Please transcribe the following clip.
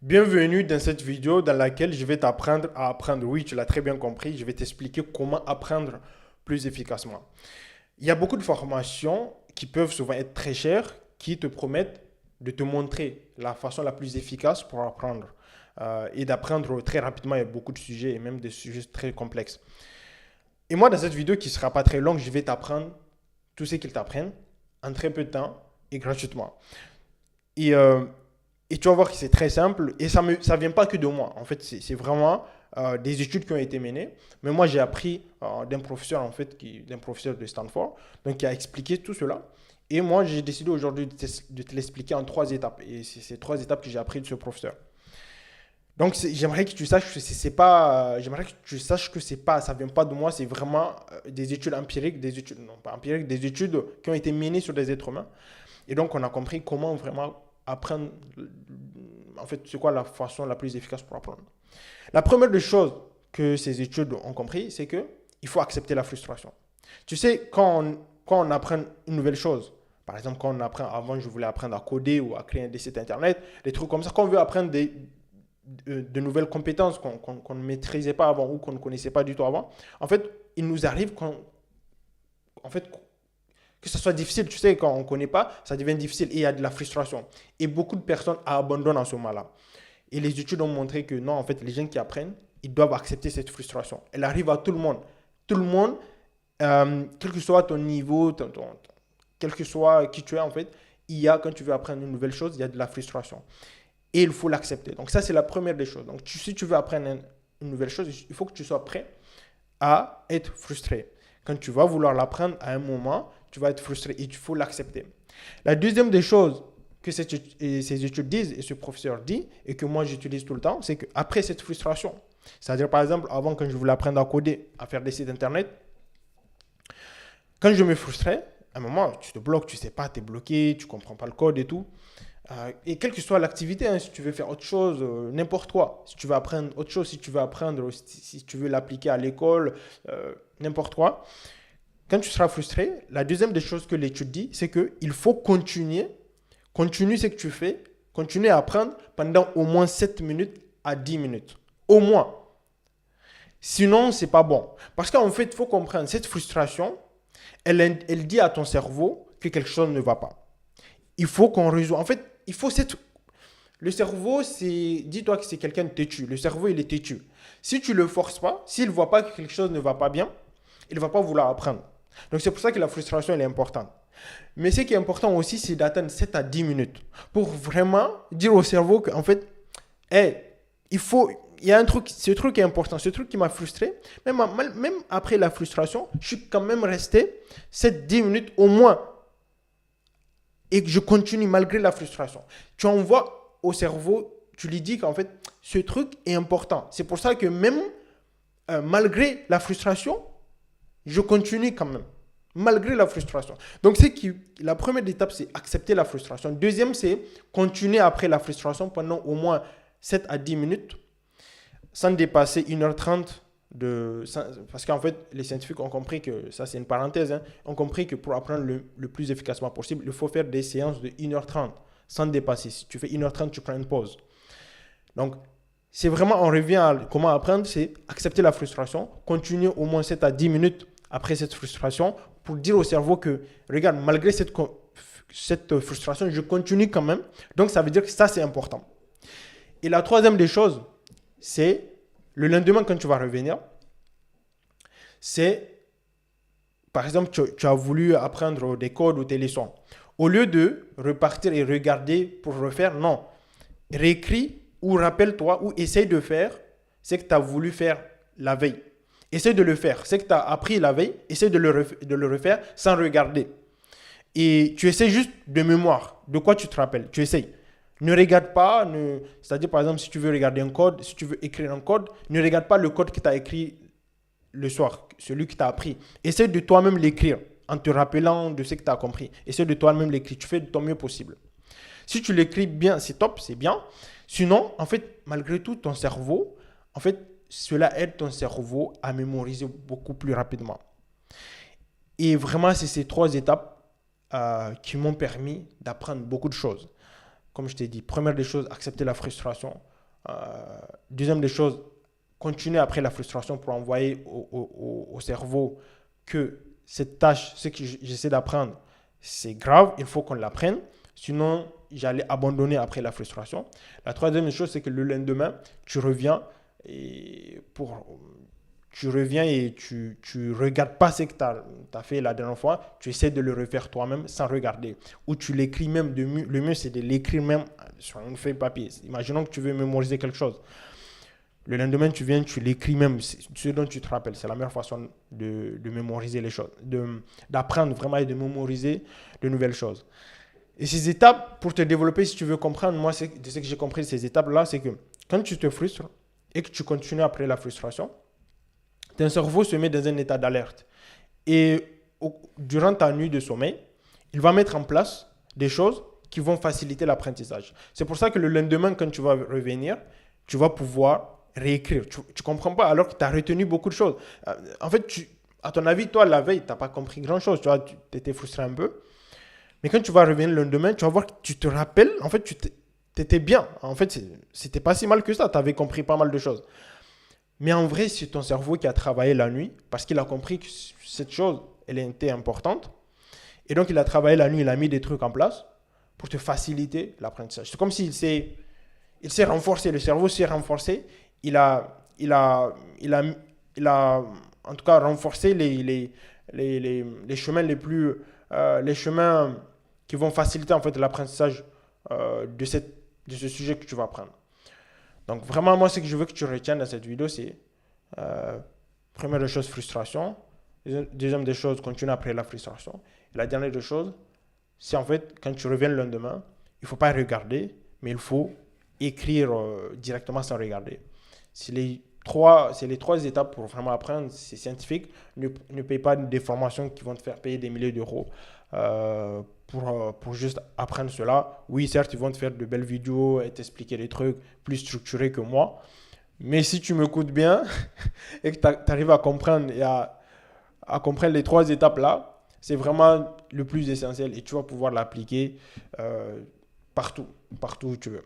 Bienvenue dans cette vidéo dans laquelle je vais t'apprendre à apprendre. Oui, tu l'as très bien compris, je vais t'expliquer comment apprendre plus efficacement. Il y a beaucoup de formations qui peuvent souvent être très chères, qui te promettent de te montrer la façon la plus efficace pour apprendre et d'apprendre très rapidement. Il y a beaucoup de sujets et même des sujets très complexes. Et moi, dans cette vidéo qui ne sera pas très longue, je vais t'apprendre tout ce qu'ils t'apprennent en très peu de temps et gratuitement. Et, euh, et tu vas voir que c'est très simple et ça vient pas que de moi. En fait, c'est vraiment des études qui ont été menées. Mais moi, j'ai appris d'un professeur, en fait, d'un professeur de Stanford, donc qui a expliqué tout cela. Et moi, j'ai décidé aujourd'hui de te l'expliquer en trois étapes. Et c'est ces trois étapes que j'ai appris de ce professeur. Donc, j'aimerais que tu saches que c'est pas, j'aimerais que tu saches que c'est pas, ça vient pas de moi, c'est vraiment des études empiriques, des études, non pas empiriques, des études qui ont été menées sur des êtres humains. Et donc, on a compris comment vraiment apprendre, en fait, c'est quoi la façon la plus efficace pour apprendre. La première des choses que ces études ont compris, c'est que il faut accepter la frustration. Tu sais, quand on apprend une nouvelle chose, par exemple, quand on apprend, avant, je voulais apprendre à coder ou à créer des sites internet, des trucs comme ça, quand on veut apprendre de nouvelles compétences qu'on ne maîtrisait pas avant ou qu'on ne connaissait pas du tout avant, en fait, il nous arrive en fait, que ce soit difficile, tu sais, quand on ne connaît pas, ça devient difficile et il y a de la frustration. Et beaucoup de personnes abandonnent en ce moment-là. Et les études ont montré que non, en fait, les gens qui apprennent, ils doivent accepter cette frustration. Elle arrive à tout le monde. Tout le monde, quel que soit ton niveau, quel que soit qui tu es, en fait, il y a, quand tu veux apprendre une nouvelle chose, il y a de la frustration. Et il faut l'accepter. Donc ça, c'est la première des choses. Donc si tu veux apprendre une nouvelle chose, il faut que tu sois prêt à être frustré. Quand tu vas vouloir l'apprendre à un moment, tu vas être frustré et il faut l'accepter. La deuxième des choses que ces études disent et ce professeur dit et que moi j'utilise tout le temps, c'est qu'après cette frustration, c'est-à-dire par exemple avant quand je voulais apprendre à coder, à faire des sites internet, quand je me frustrais, à un moment tu te bloques, tu ne sais pas, tu es bloqué, tu ne comprends pas le code et tout. Et quelle que soit l'activité, hein, si tu veux faire autre chose, n'importe quoi, si tu veux apprendre autre chose, si tu veux apprendre, si tu veux l'appliquer à l'école, n'importe quoi, quand tu seras frustré, la deuxième des choses que l'étude dit, c'est qu'il faut continuer, continue ce que tu fais, continue à apprendre pendant au moins 7 minutes à 10 minutes. Au moins. Sinon, c'est pas bon. Parce qu'en fait, il faut comprendre, cette frustration, elle dit à ton cerveau que quelque chose ne va pas. Il faut qu'on résout. En fait, il faut cette... Le cerveau, c'est... Dis-toi que c'est quelqu'un de têtu. Le cerveau, il est têtu. Si tu ne le forces pas, s'il ne voit pas que quelque chose ne va pas bien, il ne va pas vouloir apprendre. Donc, c'est pour ça que la frustration, elle est importante. Mais ce qui est important aussi, c'est d'attendre 7 à 10 minutes pour vraiment dire au cerveau qu'en fait, hey, il faut... Il y a un truc, ce truc est important, ce truc qui m'a frustré. Même après la frustration, je suis quand même resté 7-10 minutes au moins et que je continue malgré la frustration. Tu envoies au cerveau, tu lui dis qu'en fait, ce truc est important. C'est pour ça que même malgré la frustration, je continue quand même. Malgré la frustration. Donc, la première étape, c'est accepter la frustration. Deuxième, c'est continuer après la frustration pendant au moins 7 à 10 minutes sans dépasser 1h30 parce qu'en fait, les scientifiques ont compris que, ça c'est une parenthèse, hein, ont compris que pour apprendre le plus efficacement possible, il faut faire des séances de 1h30 sans dépasser. Si tu fais 1h30, tu prends une pause. Donc, c'est vraiment, on revient à comment apprendre, c'est accepter la frustration, continuer au moins 7 à 10 minutes après cette frustration pour dire au cerveau que, regarde, malgré cette frustration, je continue quand même. Donc, ça veut dire que ça, c'est important. Et la troisième des choses, c'est le lendemain quand tu vas revenir, c'est, par exemple, tu as voulu apprendre des codes ou des leçons. Au lieu de repartir et regarder pour refaire, non. Réécris ou rappelle-toi ou essaye de faire ce que tu as voulu faire la veille. Essaye de le faire. Ce que tu as appris la veille, essaye de le refaire sans regarder. Et tu essaies juste de mémoire. De quoi tu te rappelles? Tu essayes. Ne regarde pas, c'est-à-dire par exemple si tu veux regarder un code, si tu veux écrire un code, ne regarde pas le code que tu as écrit le soir, celui que tu as appris. Essaie de toi-même l'écrire en te rappelant de ce que tu as compris. Essaie de toi-même l'écrire, tu fais de ton mieux possible. Si tu l'écris bien, c'est top, c'est bien. Sinon, en fait, malgré tout, ton cerveau, en fait, cela aide ton cerveau à mémoriser beaucoup plus rapidement. Et vraiment, c'est ces trois étapes qui m'ont permis d'apprendre beaucoup de choses. comme je t'ai dit, première des choses, accepter la frustration. Euh, Deuxième des choses, continuer après la frustration pour envoyer au cerveau que cette tâche, ce que j'essaie d'apprendre, c'est grave, il faut qu'on l'apprenne. Sinon, j'allais abandonner après la frustration. La troisième chose, c'est que le lendemain, tu reviens et tu regardes pas ce que tu as fait la dernière fois, tu essaies de le refaire toi-même sans regarder. Ou tu l'écris même, le mieux c'est de l'écrire même sur une feuille papier. Imaginons que tu veux mémoriser quelque chose. Le lendemain, tu viens, tu l'écris même, ce dont tu te rappelles. C'est la meilleure façon de mémoriser les choses, d'apprendre vraiment et de mémoriser de nouvelles choses. Et ces étapes, pour te développer, si tu veux comprendre, moi, de ce que j'ai compris de ces étapes-là, c'est que quand tu te frustres et que tu continues après la frustration, ton cerveau se met dans un état d'alerte. Et durant ta nuit de sommeil, il va mettre en place des choses qui vont faciliter l'apprentissage. C'est pour ça que le lendemain, quand tu vas revenir, tu vas pouvoir réécrire. Tu ne comprends pas alors que tu as retenu beaucoup de choses. En fait, à ton avis, toi, la veille, tu n'as pas compris grand-chose. Tu étais frustré un peu. Mais quand tu vas revenir le lendemain, tu vas voir que tu te rappelles, en fait, tu étais bien. En fait, c'était pas si mal que ça. Tu avais compris pas mal de choses. Mais en vrai, c'est ton cerveau qui a travaillé la nuit parce qu'il a compris que cette chose, elle était importante. Et donc, il a travaillé la nuit, il a mis des trucs en place pour te faciliter l'apprentissage. C'est comme s'il s'est renforcé, le cerveau s'est renforcé. Il a en tout cas renforcé les chemins les chemins qui vont faciliter en fait l'apprentissage de ce sujet que tu vas apprendre. Donc vraiment, moi, ce que je veux que tu retiennes dans cette vidéo, c'est première des choses, frustration. Deuxième des choses, continuer après la frustration. Et la dernière des choses, c'est en fait, quand tu reviens le lendemain, il ne faut pas regarder, mais il faut écrire directement sans regarder. C'est les trois étapes pour vraiment apprendre. C'est scientifique. Ne paye pas des formations qui vont te faire payer des milliers d'euros pour juste apprendre cela. Oui, certes, ils vont te faire de belles vidéos et t'expliquer des trucs plus structurés que moi. Mais si tu m'écoutes bien et que tu arrives à comprendre et à comprendre les trois étapes là, c'est vraiment le plus essentiel et tu vas pouvoir l'appliquer partout où tu veux.